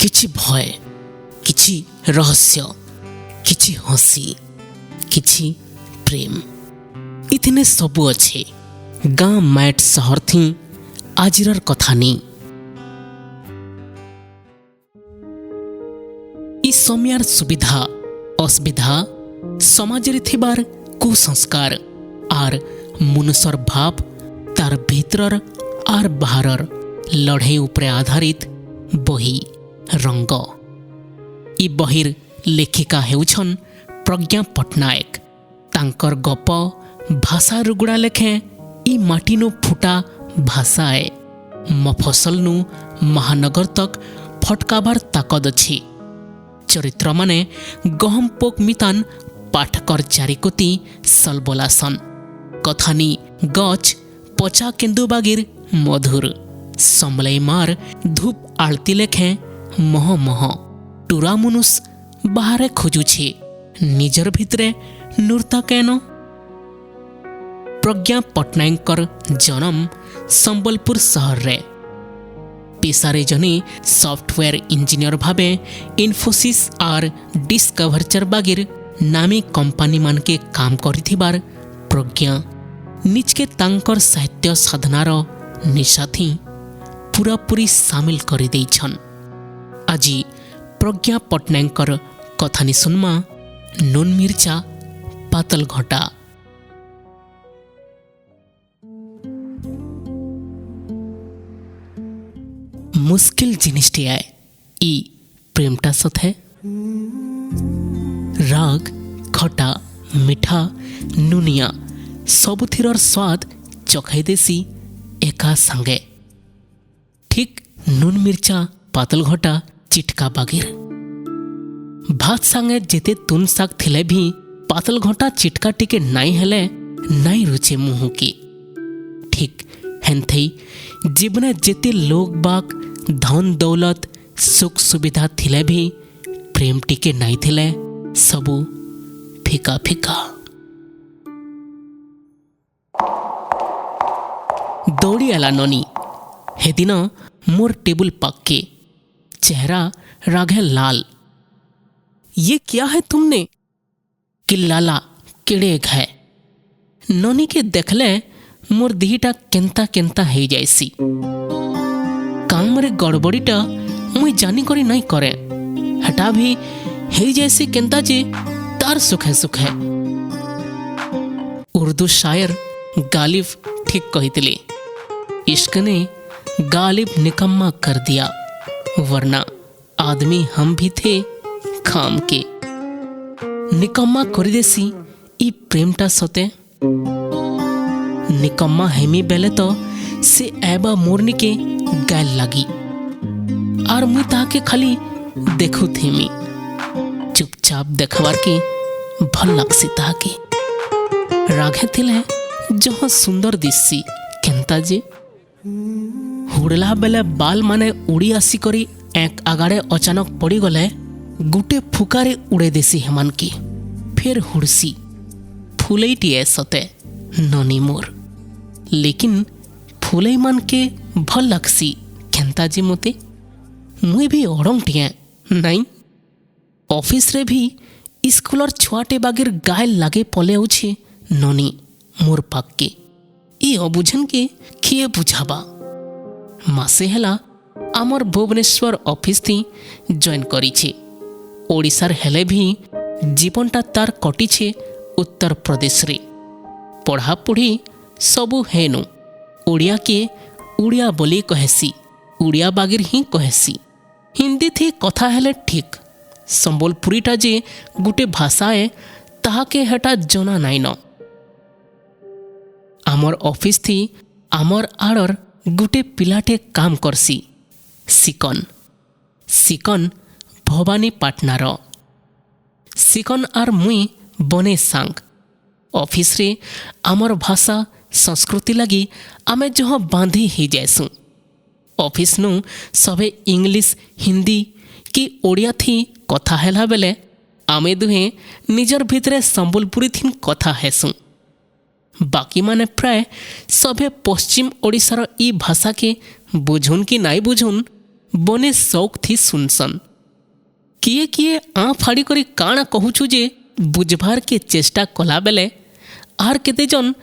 किछि भय, किछि रहस्य, किछि हसी, किछि प्रेम, इतने सबू अच्छे गाँ मैट सहर थी आजिरर कथा नहीं। इ समयार सुविधा असुविधा समाज रे थिबार कुसंस्कार आर मनुष्यर भाव तार भीतर आर बाहर लड़ाई उपरे आधारित बही रंग। इ बहिर लेखिका हेउछन प्रज्ञा पट्टनायक। तांकर गप भाषा रुगुड़ा लेखे इ माटीनु फुटा भाषा है। मफसलनु महानगर तक फटकाबार ताकद अछि। चरित्र माने गहम पोक मितान पाठकर चारिकोती सलबलासन। कथानी गच पचा केन्दुबागिर मधुर समलई मार धूप आलती लेखे मह मह टुरा मनुष बाहरे खोजुछे निजर भितरे नूरता केन। प्रज्ञा पट्टनायकर जन्म संबलपुर सहर रे। पेशारे जने software engineer Bhave Infosys are डिस्कवरचर बागिर नामी कंपनी मान के काम करिथिबार प्रज्ञा निजके तांकर साहित्य साधनार निशा थी पूरापूरी सामिल करि दैछन। आज प्रज्ञा पट्टनायकर कथानी सुनमा नून मिर्चा पातल घटा। मुश्किल जिनिसटी आए इ प्रेमटा सथे राग खटा मिठा नुनिया सबुथिर स्वाद चखाई देसी एका संगे। ठीक नून मिर्चा पातल घटा चिटका बागिर भात संगे जेते तुन साग थिले भी पातल घटा चिटका टिके नाई हेले नाई रुचे मुँह की। ठीक हेन्थई जीवने जेते लोग बाग धन दौलत सुख सुविधा थिले भी प्रेम टिके नाई थिले सबू फिका फिका। दौड़ी आला ननी हेदिन मोर टेबुल पक्के चेहरा राघे लाल। ये क्या है तुमने? किल्लाला किड़े घे। ननी के देखले मोर दिहिटा केंता केंता हे जायसी। काम रे गड़बड़ीटा मुई जानी करी नहीं करे हटा भी हे जैसे केंता जे तार सुखे सुखे। उर्दू शायर गालिब ठीक कहतिले इश्क ने गालिब निकम्मा कर दिया वरना आदमी हम भी थे खाम के। निकम्मा करी देसी इ प्रेमटा सते। निकम्मा हेमी बेले तो से एबा मोरनी के गाल लगी और मुई ताके खाली देखु थेमी चुपचाप देखवार के भल लगसी ताके। राघे थिले जहाँ सुंदर दिसी केंता जे हुड़ला बेले बाल माने उड़ी आसी करी एक आगाड़े अचानक पड़ी गले गुटे फुकारे उड़े देसी हेमान की फिर हुड़सी फुलईटी सते ननी मोर। लेकिन फुलई मान के भल लगसी केंता जी मते मुई भी अड़ंगटिया नाई। ऑफिस रे भी स्कूलर छुआटे बागिर गायल लागे पले उछे ननी मोर पाक्के। इ अबुझन के किए बुझाबा। मासे हेला आमर भुवनेश्वर ऑफिस थी जॉइन करिछे। ओडिसार हेले भी जीवनटा तार कटिछे उत्तर प्रदेश रे। पढ़ापढ़ी सबू हेनु उड़िया के उड़िया बोली कहेसी उड़िया बागिर ही कहेसी। हिंदी थी कथा हेले ठीक संबलपुरीटा जे गुटे भाषा है ताहाके हेटा जना नाइन। आमर ऑफिस थी आमर आड़र गुटे पिलाटे काम करसी सिकन। सिकन भवानी पाटनार। सिकन आर मुई बने सांग। ऑफिस रे आमर भाषा संस्कृति लगी आमे जहाँ बांधी ही जायसु। ऑफिस नु सबे इंग्लिश हिंदी कि ओडिया थी कथा हेला बेले आमे दुहे निजर भितरे संबलपुरी थी कथा हेसु। बाकी माने प्राय सभे पश्चिम ओडिशार इ भाषा के बुझुन कि नाई बुझुन बने शौक थी सुनसन। किए किए आ फाड़ी करी काଣା कहूछु जे बुझबार के चेष्टा कला बेले आर केते जन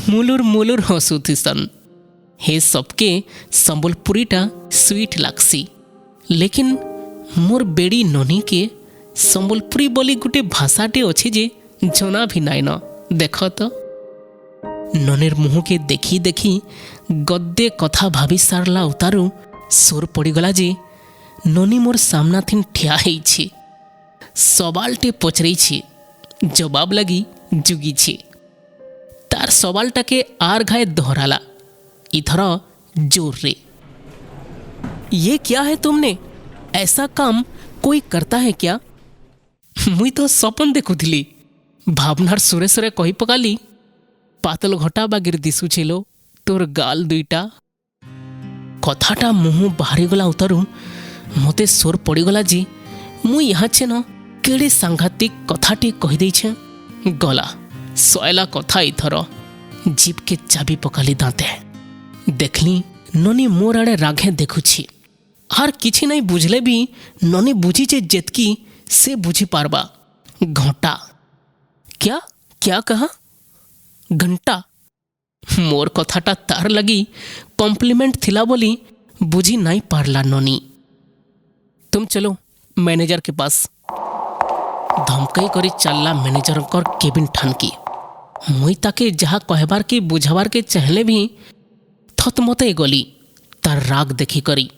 मुलुर मुलुर हसुथिसन। हे सबके संबलपुरीटा स्वीट लागसी, लेकिन मोर बेड़ी ननी के संबलपुरी बोली गोटे भाषाटे अच्छे जे जना भी नाई न। देख तो ननीर मुह के देखी देखी गद्दे कथा भाभी सारला उतारू सोर पड़गला जे ननी मोर सामना थीन ठिया है। सवालटे पचरई जवाब लगी जुगी छे। तार सवालटा के आर घाय दोहराला, इधर जोर रे। ये क्या है तुमने? ऐसा काम कोई करता है क्या? मुई तो सपन देखुथिली। भावनार सुरे सुरे कही पकाली, पातल घटा बागिर दिशुछिलो तोर गाल दुईटा। कथाटा मुह बाहरी गला उतारू मते सोर पड़गला जी मुई यहाँ छेन केड़े सांघातिक कथाटी कही देछे। गला सयला कथा इथर जीप के चाबी पकाली दांते। देखली ननी मोर आड़े राघे देखुछि। आर किछि नहीं बुझले भी ननी बुझीचे जेतकी से बुझी पारबा। घंटा? क्या क्या कहा? घंटा? मोर कथाटा तार लगी कॉम्प्लीमेंट थिला बोली बुझी नहीं पारला ननी। तुम चलो मैनेजर के पास। धमकई करी चलला मैनेजर कर केबिन ठानकी। मुई ताके जहाँ कहबार के बुझावार के चहले भी थतमते गली तार राग देखी करी।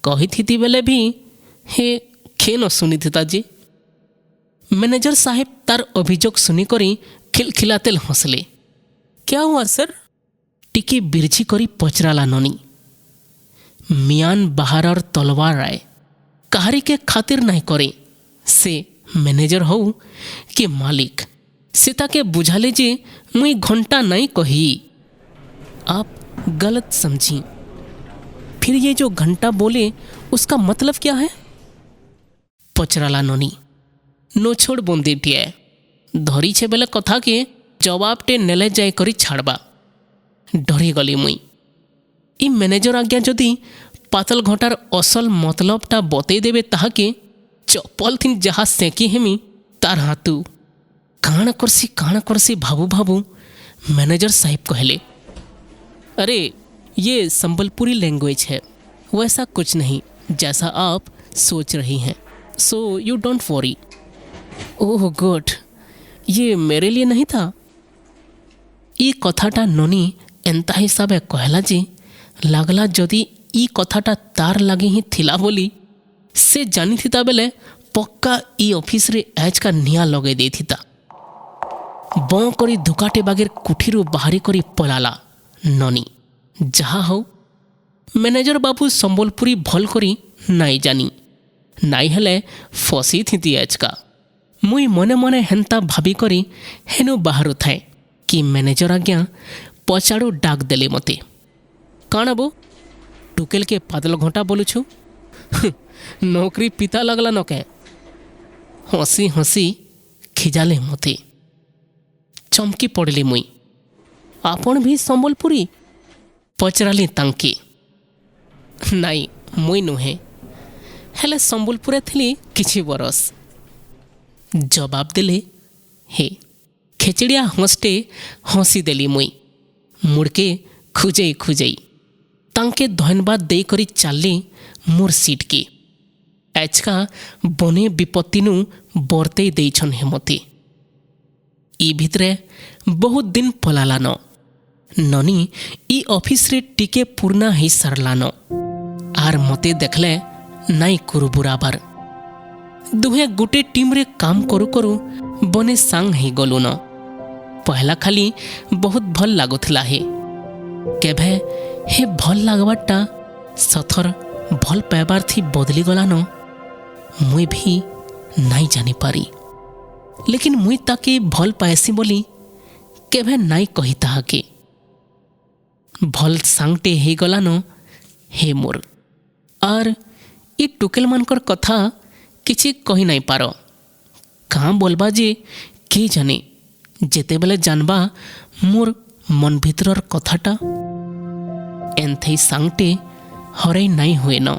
कही थी बेले भी हे खे न सुनी था जी। मैनेजर साहेब तार अभियोग सुनी करी खिलखिलातेल हंसले। क्या हुआ सर? टिके बिरझी करी पचराला ननी। मियान बाहर और तलवार आए कहारी के खातिर नहीं करे। से मैनेजर हो के मालिक से ताके बुझाले जे मुई घंटा नहीं कही। आप गलत समझी। फिर ये जो घंटा बोले उसका मतलब क्या है? पचराला ननी। नो छोड़ बंदीटिए धरी छे बेले कथा के जवाबटे नेले जाए करी छाड़बा। डरी गली मुई। इ मैनेजर आज्ञा जदि पातल घंटार असल मतलबटा बतई देवे ताहाके चप्पल थीन जहाँ सेकी हेमी तार हाथू। काण करसी भाबू भाबू मैनेजर साहिब कहले, अरे ये संबलपुरी लैंग्वेज है, वैसा कुछ नहीं जैसा आप सोच रही हैं। So you don't worry. Oh good, ये मेरे लिए नहीं था। ई कथाटा ननी एंता हिसाबे कहला जे लागला जदि ई कथाटा तार लगे ही थिला बोली से जानी थिता बेले पक्का ई ऑफिस रे एज का निया लगे दे थिता। बं करी धुकाटे बागेर कुठीरू बाहरी करी पलाला ननी। जहा हो मैनेजर बाबू संबलपुरी भल करी नाई जानी, नाई हेले फसी थी एज का। मुई मने मने हेन्ता भाभी करी हेनु बाहरु थाए कि मैनेजर आज्ञा पचाड़ू डाक देले मते। काण बो टुकेल के पातल घंटा बोलुछु? नौकरी पिता लगला न के। हसी हसी खिजाले मते। चमकी पड़ली मुई। आपण भी संबलपुरी? पचराली तांकी। नाई मुई नुहे, हेले संबलपुरे थिली किछि बरस। जवाब देले हे। खेचड़िया हंसटे हंसी देली मुई। मुड़के खुजई खुजई तांके धन्यवाद दे करी चाली मोर सीट की। एचका बने विपत्तिनु बरते देइछन हेमती। ई भितरे बहुत दिन पलालान। ननी ई ऑफिस रे टिके पूर्णा ही सारलान। आर मते देखले नाई कुरुबुराबार। दुहे गोटे टीम रे काम करू करू बने सांग ही गलु न। पहला खाली बहुत भल लागुथला हे। केभे हे भल लागवाटा सथर भल पाइबार थी बदली गला न मुई भी नाई जानी पारी। लेकिन मुई ताके भल पाएसी बोली केभे नाई कही ताहाके। भल सांगटे हे गला न हे मोर। आर ई टुकेल मानकर कथा किछि कही नाई पार। काँ बोलबा जे के जाने जेते बेले जानबा मोर मन भितरर कथाटा एंथई सांगटे हरै नाई हुए न।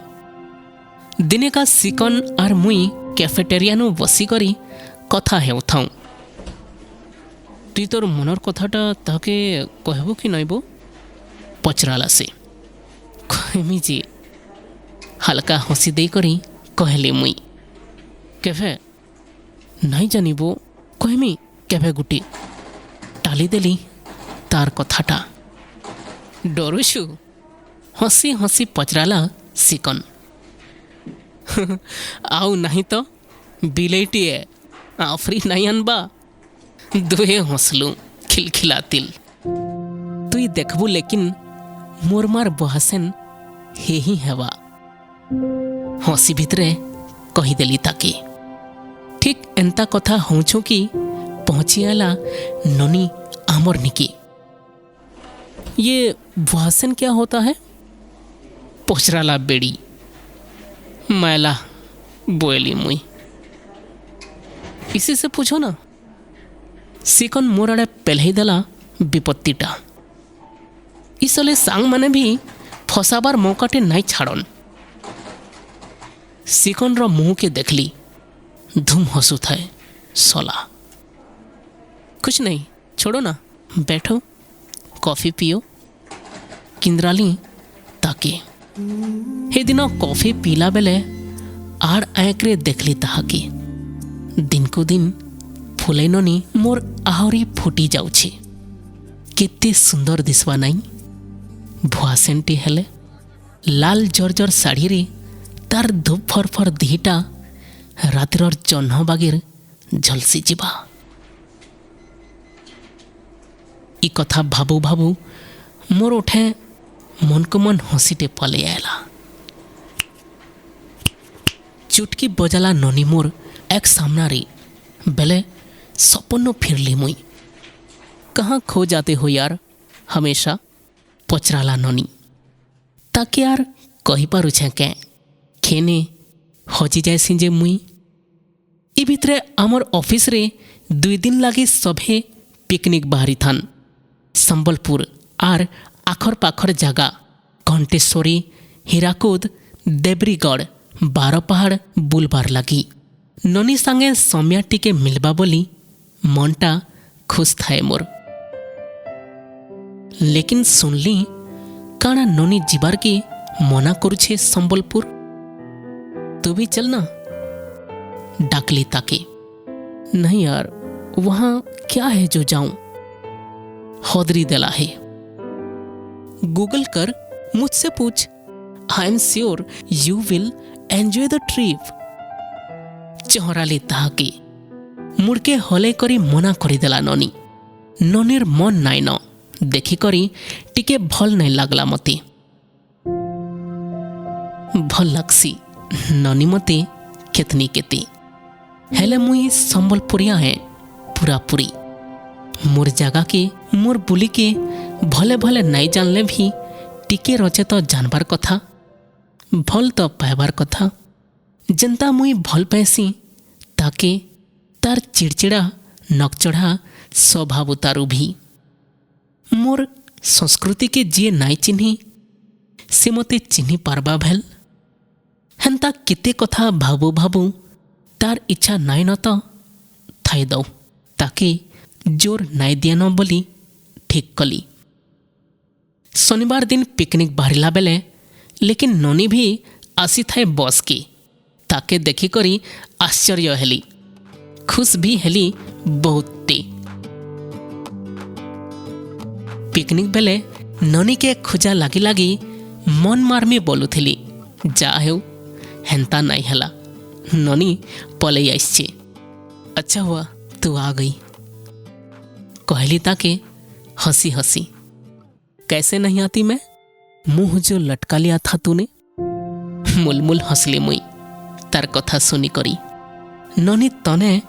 दिने का सिकन आर मुई कैफेटेरियानु बसिकरी कथा हेउथाऊ। तुई तोर मनर कथाटा ताके कहबो कि नाइबो पचराला से। कहमी जी हल्का हसी दे करी कहली मुई। केफे नहीं जानिबो कहमी केफे गुटी टाली देली तार कथाटा। डरुछु हसी हसी पचराला सिकन। आउ नहीं तो बिलेटिए आफरी नहीं अनबा। दुहे हंसलु खिलखिलातिल। तुई देखबू लेकिन मोरमार बहासेन हे ही हेवा। हसी भितरे कहीदेली ताके। ठीक एंता कथा होउछु कि पहुँची आला ननी आमर निकी। ये बहासेन क्या होता है? पचराला बेड़ी। मैला बोली मुई। इसी से पूछो ना। सिकन मोर आड़े पेल्ही देला विपत्तिटा। इसले सांग माने भी फसाबार मौकाटे नहीं छाड़न। सिकन रो मुँह के देखली धूम हसू थाए सोला। कुछ नहीं छोड़ो ना बैठो कॉफी पियो किंद्राली ताके। हे दिन कॉफी पीला बेले आड़ आँकरे देखली ताहाके। दिन को दिन फुलैननी मोर आहरी फुटी जाउछे। केते सुंदर दिसवा नाई। भुआसेनटी हेले लाल जर्जर साड़ी रे तार धूप फरफर दिहिटा रातिर जह्न बागेर झलसी जीवा। इ कथा भाबू भाबू मोर उठे मन को मन हसीटे पले आयला। चुटकी बजाला ननी मोर एक सामना रे। बेले सपनो फिरली मुई। कहाँ खो जाते हो यार हमेशा पचराला ननी। ताकि यार कही पारु छे के खेने हजी जायसी जे मुई। इ भितरे आमर ऑफिस रे 2 दिन लागी सभे पिकनिक बाहरी थान। संबलपुर आर आखर पाखर जगह घंटेश्वरी हीराकुद देब्रीगढ़ 12 पहाड़ बुलबार लगी। ननी सांगे सम्या टिके मिलबा बोली मनटा खुश थाए मोर। लेकिन सुनली काना ननी जीवार के मना करुछे संबलपुर। तू भी चलना डाकली ताके। नहीं यार वहां क्या है जो जाऊं। हौदरी देला है। गूगल कर मुझसे पूछ। I am sure you will enjoy the trip. चहराली ताहाके मुड़के हले करी मना करी देला ननी। ननीर मन नाई न देखी करी टिके भल नहीं लागला मते। भल लागसी ननी मते केतनी केते। हेले मुई संबलपुरिया है पूरा पूरी। मोर जगह के मोर बुली के भले भले नहीं जानले भी टिके रचे तो जानबार कथा भल तो पाइबार कथा। जनता मुई भल पैसी ताके तार चिड़चिड़ा नकचढ़ा स्वभाव उतारू भी। मोर संस्कृति के जी नाई चिन्ही से मते चिन्ही पारबा भेल। हेन्ता केते कथा भाबू भाबू तार इच्छा नाई न तो थाई दौ ताके जोर नाई दिया न बोली ठीक कली। शनिवार दिन पिकनिक बाहरिला बेले लेकिन ननी भी आसी थाए बस के। ताके देखी करी आश्चर्य हेली खुश भी हेली बहुते। पिकनिक बेले ननी के खोजा लागी लागी मन मारमी बोलुथिली जा हेउ हेन्ता नाई हला। ननी पले आइछे। अच्छा हुआ तू आ गई कहली ताके हंसी हंसी। कैसे नहीं आती मैं? मुंह जो लटका लिया था तूने। मुलमुल हंसली मुई तार कथा सुनी करी। ननी तने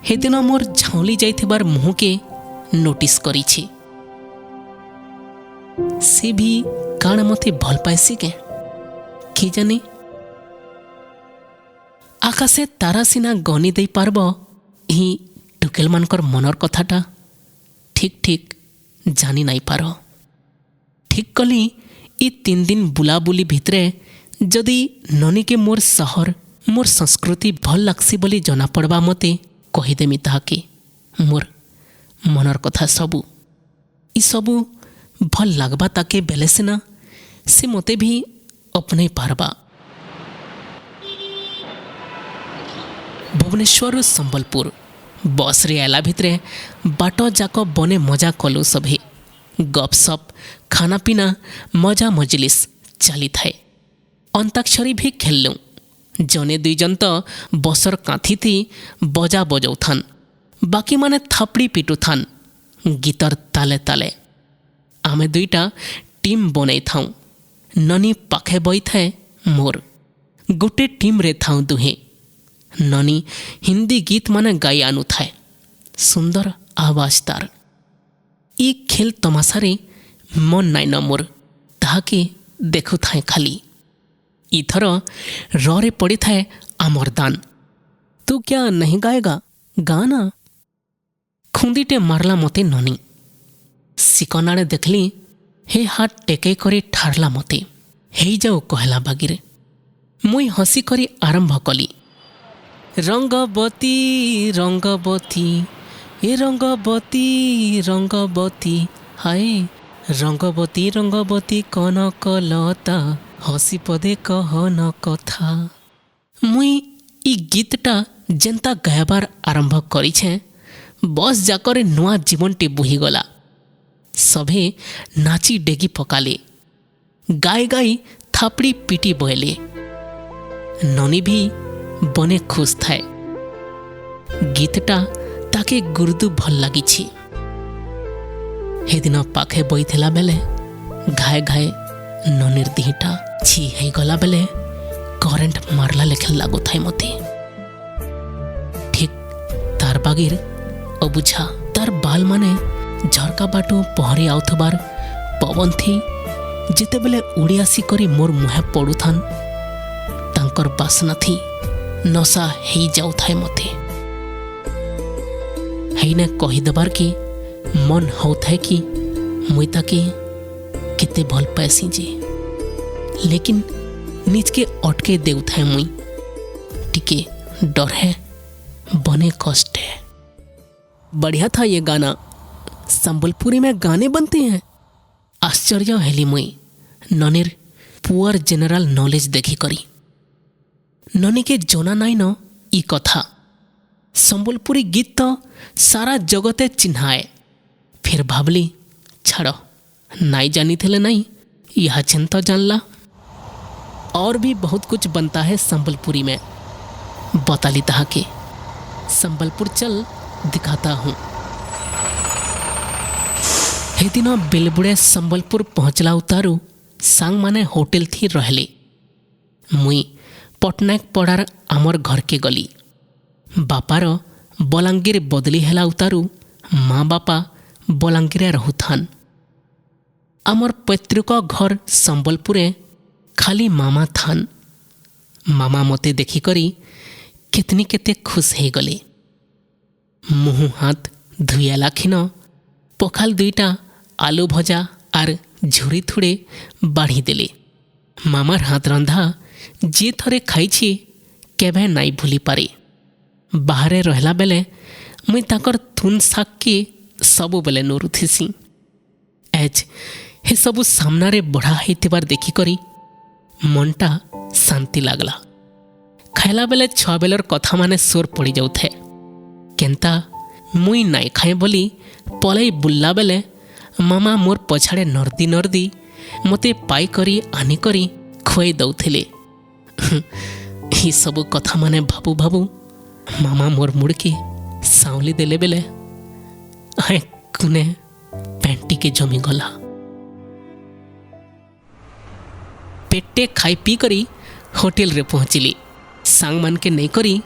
हे दिन मोर झाउली जाइथिबार मुंह के नोटिस करी छे। से भी काण मते भल पाइसी के जाने। आकाशे तारा सिना गनी दे पारब ही टुकेल मानकर मनर कथाटा ठीक ठीक जानी नाई पार। ठीक कली इ 3 दिन बुलाबुली भितरे जदि ननी के मोर सहर मोर संस्कृति भल लागसी बोली जना पड़वा मते कहीदेमी ताके मोर मनर कथा सबू ई सबू भल लागबा ताके बेले सिना से मते भी अपने पारबा। भुवनेश्वर संबलपुर बस रे आला भितरे बाट जाक बने मजा कलु सभे गपसप खाना पीना मजा मजलिस चली थाए। अंताक्षरी भी खेललु जने दुई जन तो बसर कांथी थी बजा बजाउथान बाकी माने थापड़ी पिटुथान गीतर ताले ताले। आमे दुईटा टीम बनै थाऊ ननी पाखे बई थाए मोर गोटे टीम रे थाऊ दुहे। ननी हिंदी गीत माने गाई आनु थाए सुंदर आवाज तार। ई खेल तमाशारे मन नाई न मोर ताहाके देखु थाए खाली। इथर रे पड़ी थाए आमर दान तू क्या नहीं गाएगा गाना खुंदीटे मारला मते ननी। सिकनाड़े देखली हे हाथ टेके करी ठारला मते हे जाऊ कहला बागिरे। मुई हसी करी आरंभ कली रंगबती रंगबती ए रंगबती रंगबती हाय रंगबती रंगबती कनकलता हसी पदे कहन कथा। मुई ई गीतटा जेंता गायबार आरंभ करिछे बस जाकरे नुआ जीवनटी बुहीगला। सभे नाची डेगी पकाले गाई गाई थापड़ी पिटी बहले। ननी भी बने खुश थाए गीतटा ताके गुरुदु भल लागिछि। हे दिन पाखे बईथिला बेले घाए घाए ननीर दिहिटा छि हे गला बेले करेंट मारला लेखे लागु थाए मते। ठीक तार बागिर अबुझा तार बाल माने झरका बाटू पहरी आउथबार पवन थी जिते बेले उड़ी आसी करी मोर मुहे पड़ुथान तांकर बासना थी नशा हेई जाउ थाए मते। हेने कही देबार की मन हो थाए कि मुई ताके किते भल पासी जे लेकिन निज के अटके देउ थाए मुई टिके डर है बने कष्ट है। बढ़िया था ये गाना संबलपुरी में गाने बनते हैं। आश्चर्य हेली मुई ननीर पुअर जनरल नॉलेज देखी करी। ननी के जोना नाई न ई कथा संबलपुरी गीत तो सारा जगते चिन्हाए। फिर भावली छाड़ो नाई जानी थे नहीं यह चिन तो जानला। और भी बहुत कुछ बनता है संबलपुरी में बताली तहा के संबलपुर चल दिखाता हूँ। हे दिन बेलबुड़े संबलपुर पहुँचला उतारू सांग माने होटल थी रहले। मुई पटनायक पड़ार आमर घर के गली। बापार बलांगीर बदली हेला उतारू माँ बापा बलांगीरे रहुथान। आमर पैतृक घर संबलपुरे खाली मामा थान। मामा मते देखी करी कितनी केते खुश हे गले। मुँह हाथ धुयाला खिन पखाल दुईटा आलू भजा आर झुरी थुड़े बाढ़ी देले। मामार हाथ रंधा जे थरे खाइछि केबे नाई भूली पारे। बाहरे रहला बेले मुई ताकर थुन शाक के सबु बेले नोरुथिसी। एज हे सबु सामनारे बढ़ा हेतिबार देखी करी मनटा शांति लागला। खाइला बेले छुआ बेलर कथा माने सोर पड़ी जाउथे केंता मुई नाई खाए बोली पलाई बुल्ला बेले मामा मोर पछाड़े नर्दी नर्दी मते पाई करी आनी करी खुआई दउथिले। ही सबु कथा माने भाबू भाबू मामा मोर मुड़के सावली देले बेले आए कुने पैंटी के जमी गला। पेटे खाई पी करी होटल रे पहुँचली। सांग मान के नहीं करी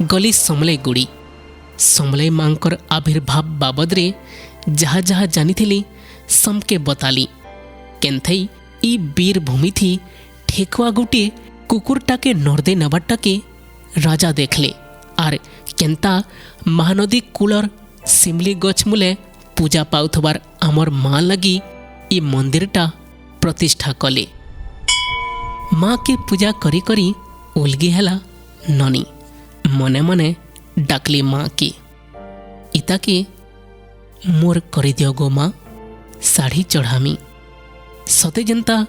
गली समले गुड़ी। समले मांकर आविर्भाव बाबद रे जहा जहा जानी थी समके बताली। केन्थई ई वीर भूमि थी ठेकुआ गुटे कुकुरटा के नर्दे नबाटा के राजा देखले आर केन्ता महानदी कूलर सिमली गछ मूले पूजा पाउथबार आमर माँ लगी ई मंदिरटा प्रतिष्ठा कले। माँ के पूजा करी करी उलगी हैला ननी मने मने डाकली माँ की इता के मोर करी दियो गो माँ साड़ी चढ़ामी सते जनता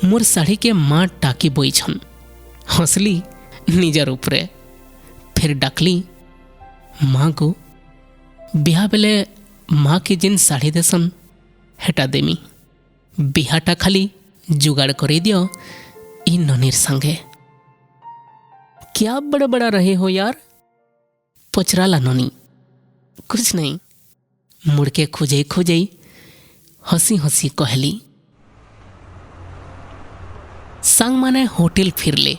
मोर साड़ी के माँ टाकी बोईछन हंसली निजर उपरे फिर डाकली माँ को बिहा बेले माँ के जिन साड़ी देसन हेटा देमी बिहाटा खाली जुगाड़ कर दियो इ ननीर संगे। क्या बड़ा बड़ा रहे हो यार पचराला ननी। कुछ नहीं मुड़ के खोजे खोजे हंसी हंसी कहली। सांग माने होटल फिरले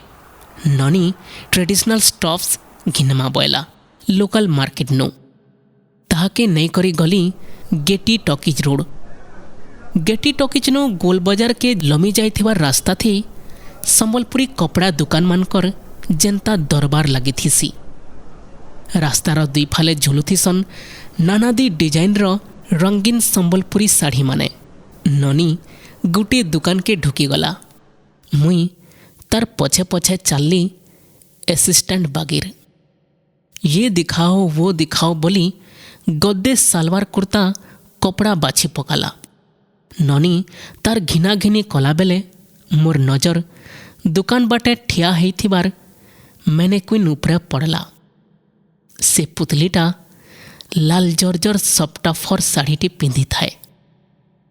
ननी ट्रेडिशनल स्टॉफ्स घिनमा बोला लोकल मार्केट नो ताके नहीं करी गली Gaiety talkies road. Gaiety talkies नो गोल बाजार के लमी जाइथिबा रास्ता थी संबलपुरी कपड़ा दुकान मानकर जनता दरबार लगी थी। रास्तार दुई फाले झुलुथीसन नानादी डिजाइन रंगीन संबलपुरी साड़ी माने। ननी गोटे दुकान के ढुकी गला मुई तार पछे पछे चलली असिस्टेंट बागिर। ये दिखाओ वो दिखाओ बोली गद्दे सलवार कुर्ता कपड़ा बाछी पकाला। ननी तार घिना घिनी कला बेले मोर नजर दुकान बाटे ठिया हेइथिबार मैनेक्विन उपरे पड़ला। से पुतलीटा लाल जर्जर सप्टा फर साड़ीटी पिंधि थाए।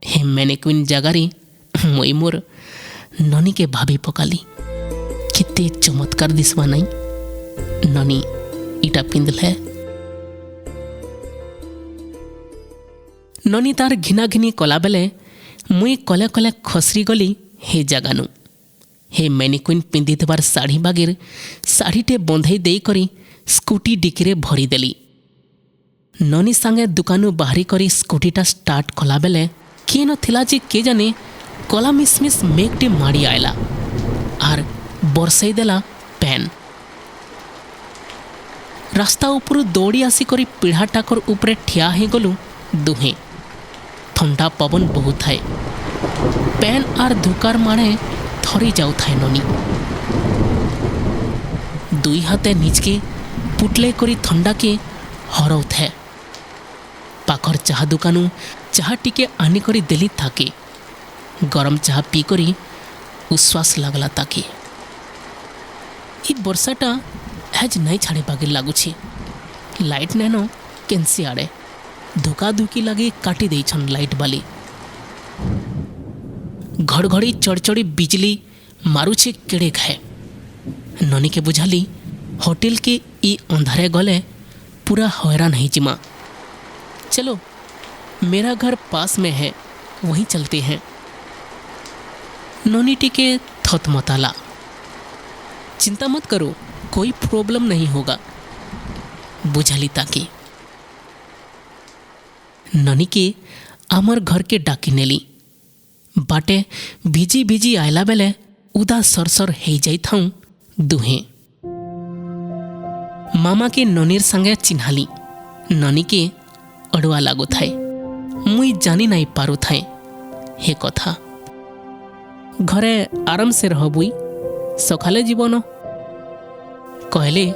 हे मैनेक्विन जगारी मुई मोर ननी के भाभी पकाली किते चमत्कार दिसवा नहीं ननी इटा पिंधले। ननी तार घिना घिनी कला बेले मुई कले कले खसरी गली हे जगानु। हे मैनिक्विन पिंधि थबार साड़ी बागिर साड़ीटे बंधई दे करी स्कूटी डिक्कीरे भरी देली। ननी सांगे दुकानु बाहरी करी स्कूटीटा स्टार्ट कला बेले किए न थिला जे के जाने कला मिसमिस मेघटे माड़ी आयला आर बरसाई देला पैन। रास्ता उपरु दौड़ी आसी करी पीढ़ा टाकर उपरे ठिया हे गलु दुहे। ठंडा पवन बहुत थाए पैन आर धुकार माणे थरी जाऊ थाए ननी। दुई हाथे निचके पुटले करी ठंडा के हरौ थे। पाखर चाह दुकानु चाह टिके आनी करी देली ताके गरम चाह पी करी उश्वास लगला ताके। इ वर्षाटा आज नहीं छाड़े बागिर लगुछि। लाइट नेनो केंसी आड़े धोका धुकी लगे काटी देइछन लाइट बाली। घड़घड़ी चढ़चड़ी बिजली मारुछे केड़े खाए। ननी के बुझाली होटल के इ अंधारे गले पूरा हैरान है जिमा। चलो मेरा घर पास में है वहीं चलते हैं। ननी टिके थतमताला। चिंता मत करो कोई प्रॉब्लम नहीं होगा बुझाली ताकि। ननी के आमर घर के डाकी नेली बाटे भिजी भिजी आयला बेले उदा सरसर हे जाई थाऊं दुहे। मामा के ननीर संगे चिन्हाली। ननी के अड़ुआ लागो थाए मुई जानी नहीं पारु थाए हे कथा। घरे आराम से रह बुई सकाले जीवन कहले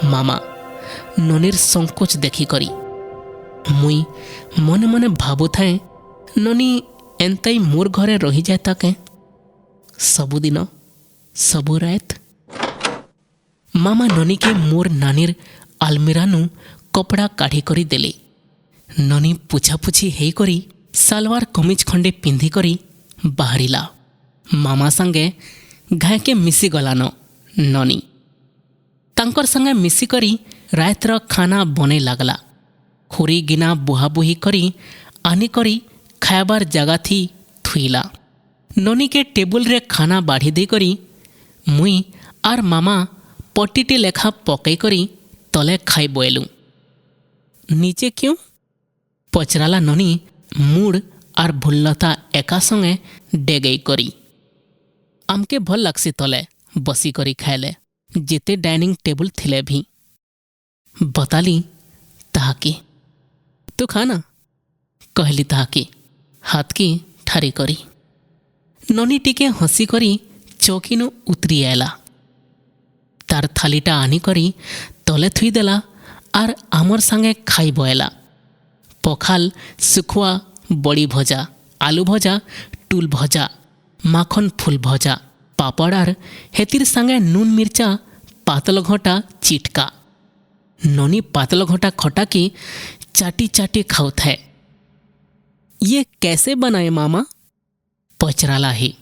मामा ननीर संकोच देखी करी। मुई मने मने भाबु थाए ननी एंताई मोर घरे रही जाए ताके सबुदिन सबु रात। मामा ननी के मोर नानीर आलमीरानु कपड़ा काढ़ी करी देले। ननी पुछापुछी हे करी सालवार कमीज खंडे पिंधि करी बाहरिला। मामा संगे घाए के मिसी गलान ननी तांकर संगे मिसी करी रातर खाना बने लागला। खुरी गिना बुहाबुही करी आनी करी खायबार जगह थी थुईला। ननी के टेबुल रे खाना बाढ़ी दे करी मुई आर मामा पट्टीटे लेखा पकई करी तले खाई बोएलु। नीचे क्यों पचराला ननी मूड आर भुल्लता एका संगे डेगई करी। आमके भल लागसी तले बसी करी खाएले जेते डाइनिंग टेबुल थिले भी। बताली ताहाकी तो खाना कहली ताहाकी हाथ की ठारी करी। ननी टिके हंसी करी चौकीनु उतरी आयला। तार थालीटा आनिकरी तले थुई देला आर आमर संगे खाई बयला। पखाल, सुखुआ, बड़ी भजा, आलू भजा, टुल भजा, माखन फुल भजा, पापड़ आर हेतिर संगे नून मिर्चा पातल घटा चिटका। ननी पातल घटा खटा की चाटी चाटी खाऊ थे। ये कैसे बनाए मामा? पचराला ही।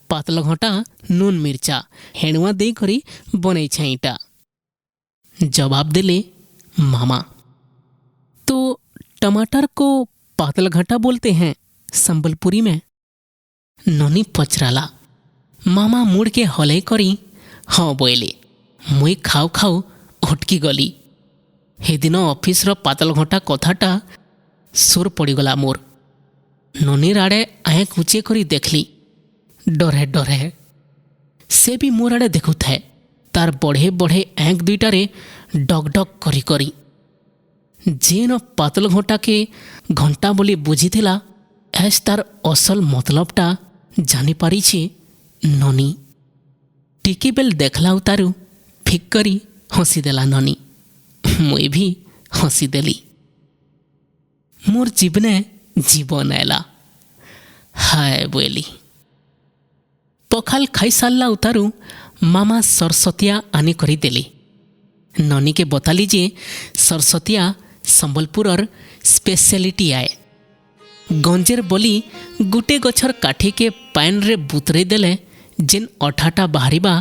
पातल घटा नून मिर्चा हेणुआ दे करी बने छईटा। जवाब दिले मामा। तो टमाटर को पातल घटा बोलते हैं संबलपुरी में? ननी पचराला। मामा मुड़ के हले करी हाँ बोले। मुई खाऊ खाऊ अटकी गली। हे दिन ऑफिस रो पातल घटा कथाटा सुर पड़ीगला मोर। ननीर आड़े आँख ऊँचे करी देखली। डरे डरे से भी मोर आड़े देखु थे। तार बढ़े बढ़े आँख दुईटारे डग डग करी करी। जेन पातल घटा के घंटा बोली बुझीथिला एस तार असल मतलबटा जानी पारी छे ननी। टिकी बेल देखला उतारू फिक करी हसी देला ननी। मुई भी हसी देली। मोर जीवने जीवन आयला। हाय बोली। पखाल खाई सारला उतारू मामा सरस्वतिया आनी करी देली। ननी के बताली जे सरस्वतिया संबलपुरर स्पेशलिटी आए। गंजेर बोली गुटे गछर काठी के पान रे बुतरे देले जेन अठाटा बाहरिबा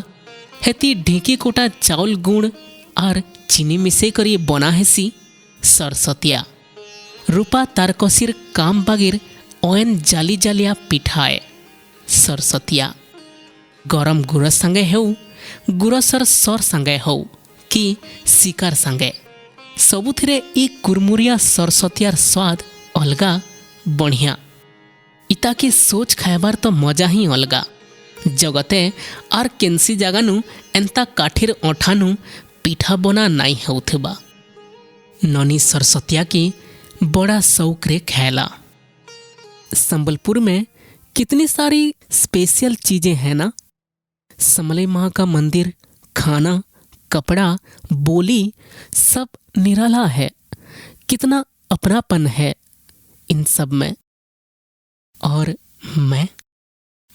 हेती ढेकी कोटा चाउल गुण आर चीनी मिसे करी बना हेसी सरस्वतिया। रूपा तारकसीर काम बागिर ओएन जाली जालिया पिठाए सरस्वतिया। गरम गुरस संगे हेउ, गुरसर सर संगे हो कि शिकार संगे सबुथिरे ई कुरमुरिया सरस्वतियार स्वाद अलगा बढ़िया। इता की सोच खाएबार तो मजा ही अलगा। जगते आर केनसी जगानु एंता काठीर अठानु पिठा बना नाई होउथिबा। ननी सरस्वतिया की बड़ा शौक रे खाएला। संबलपुर में कितनी सारी स्पेशल चीजें हैं ना। समले माँ का मंदिर, खाना, कपड़ा, बोली सब निराला है। कितना अपनापन है इन सब में। और मैं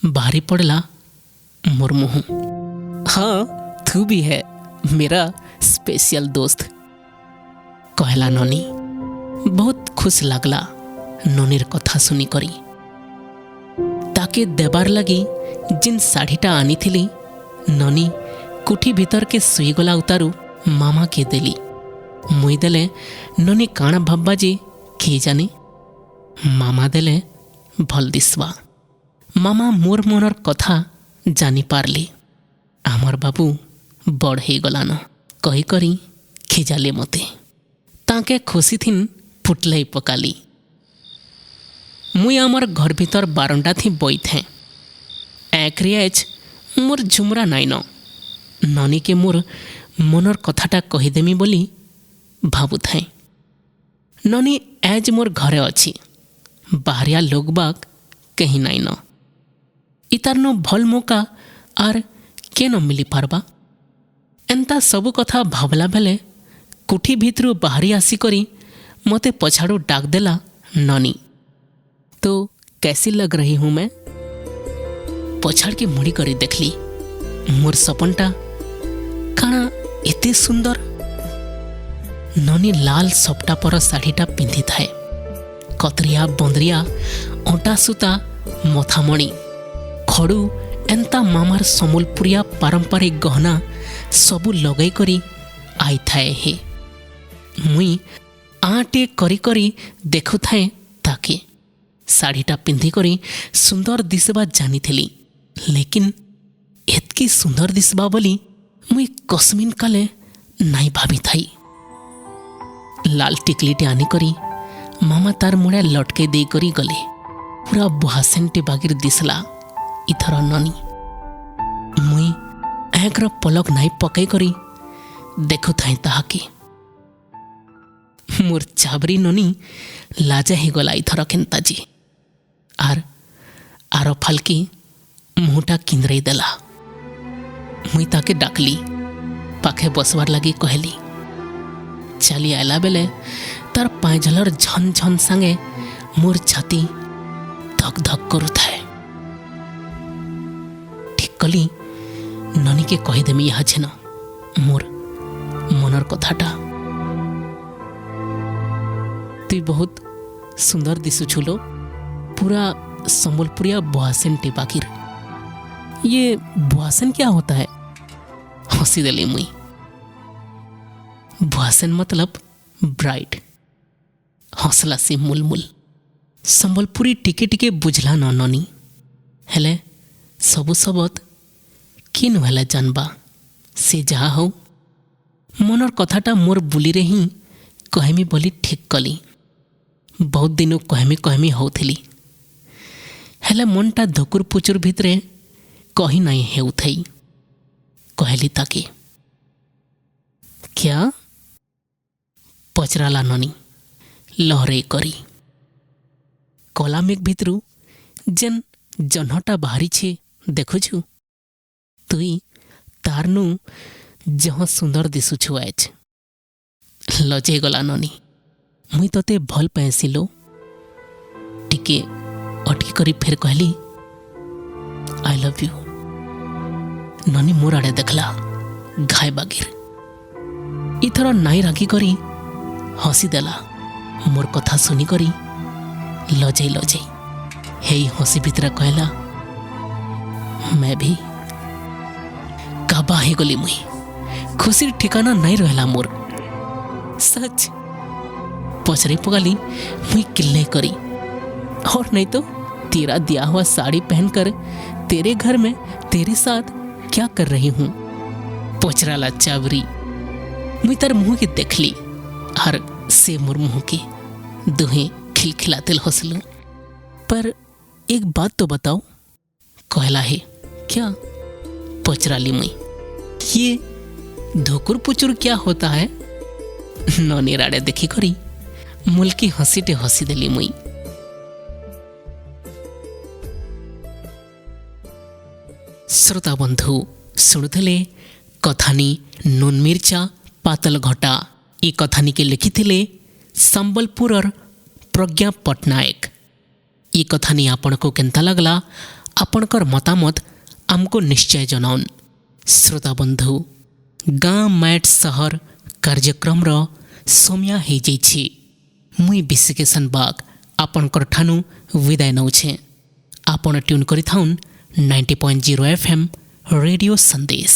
भारी पड़ला मुर्मुहू। हाँ तू भी है मेरा स्पेशल दोस्त, कहला ननी। बहुत खुश लगला ननीर कथा सुनी करी। ताके देबार लगी जिन साड़ीटा आनी थिली ननी कुठी भीतर के सुईगला उतारू मामा के देली। मुई देले ननी काना भाब्बा जी के जाने। मामा देले भल दिसवा। मामा मोर मनर कथा जानी पारली। आमर बाबू बड़ ही गलान कही करी खिजाले मते। ताके खुशी थिन फुटलई पकाली। मुई आमर घर भीतर बारंडा थी बई थे। एक्रिएज मोर झुमरा नाइन। ननी के मोर मनर कथाटा कहीदेमी बोली भाबू थे। ननी एज मोर घरे अच्छी। बाहरिया लोग बाग कहीं नाइन। इतार नो भल मौका आर के न मिली पारबा। एंता सबु कथा भावला बेले कुठी भितरू बाहरी आसी करी मते पछाड़ू डाक देला ननी। तो कैसी लग रही हूं मैं? पछाड़ के मुड़ी करी देखली मोर सपनटा काना एते सुंदर। ननी लाल सपटा पर साड़ीटा पिंधि थाए। कतरिया बंदरिया ओटा सूता मथामणी खड़ू एंता मामार समलपुरिया पारंपरिक गहना सबू लगई करी आई थाए हे। मुई आटे करी करी देखु थाए ताके। साड़ीटा पिंधि करी सुंदर दिसबा जानी थिली। लेकिन एतकी सुंदर दिसबा बोली मुई कस्मिन काले नाई भाभी थाई। लाल टिकलीटे आनी करी मामा तार मुड़ा लटके दे करी गले। पूरा बुहासेनटे बागिर दिसला इथर ननी। मुई आँखर पलक नाई पकई करी देखु थाई ताहाके। मोर चाबरी ननी लाजा ही गला इथर केन्ताजी। आर फालकी मुहटा किंद्रई देला। मुई ताके डाकली पाखे बसवार लगी कहली। चली आला बेले तार पायझलर झन झन सांगे मोर छाती धक धक करू थाए। ठीक कली ननी के कहीदेमी यहाँ छेन मोर मनर कथाटा। तुई बहुत सुंदर दिशुछु लो, पूरा संबलपुरिया बुआसेन टिपाकिर। ये बुआसेन क्या होता है? हंसी देली मुई। बुआसेन मतलब ब्राइड। हौसला से मुलमुल संबलपुरी टिके टिके बुझला न ननी। हेले सबु सबत किन हेला जानबा से जहा हो मनर कथाटा मोर बुली रे ही कहमी बोली ठीक कली। बहुत दिनों कहमी कहमी होथिली हेले मनटा धुकुर पुचुर भितरे कही नहीं हेउथई। कहली ताके क्या पचराला ननी लहरे करी। कला मेघ भितरू जेन जन्हटा बाहरी छे देखुछु तुई तारनु जहाँ सुंदर दिशुछु आज। लजे गला ननी मुई तते भल पैसिलो। टिके अटकी करी फिर कहली आई लव यू। ननी मोर आड़े देखला घाय बागिर। इथर नाई रागी करी हसी देला। मोर कथा सुनी करी लजे लजे हेई हसी भितर कहला मैं भी काबा ही गली मुई। खुशी ठिकाना नहीं रहला मोर। सच पचरे पगाली मुई किल्ले करी। और नहीं तो तेरा दिया हुआ साड़ी पहनकर तेरे घर में तेरे साथ क्या कर रही हूं। पोचराला चावरी मुई तार मुंह के देखली और से मोर मुंह के दुहे खिलखिलाते हंसलू। पर एक बात तो बताओ। कहला है क्या? पोचराली मुई। ये धोकुर पुचुर क्या होता है? ननी राड़े देखी करी मुल्की हसीटे हसी देली मुई। श्रोता बंधु शुणुले कथानी नून मिर्चा पातल घटा। ये कथानी के लिखिथिले संबलपुरर प्रज्ञा पट्टनायक। ये कथानी आपण को केंता लगला आपणकर मतामत आमको निश्चय जनाउन। श्रोता बंधु गाँ मैट सहर कार्यक्रम समय हो जाइए। मुई विशिकेशन बाग आपणकर ठानु विदाय नौछे। आपण ट्यून करी थाउन 90.0 FM रेडियो संदेश।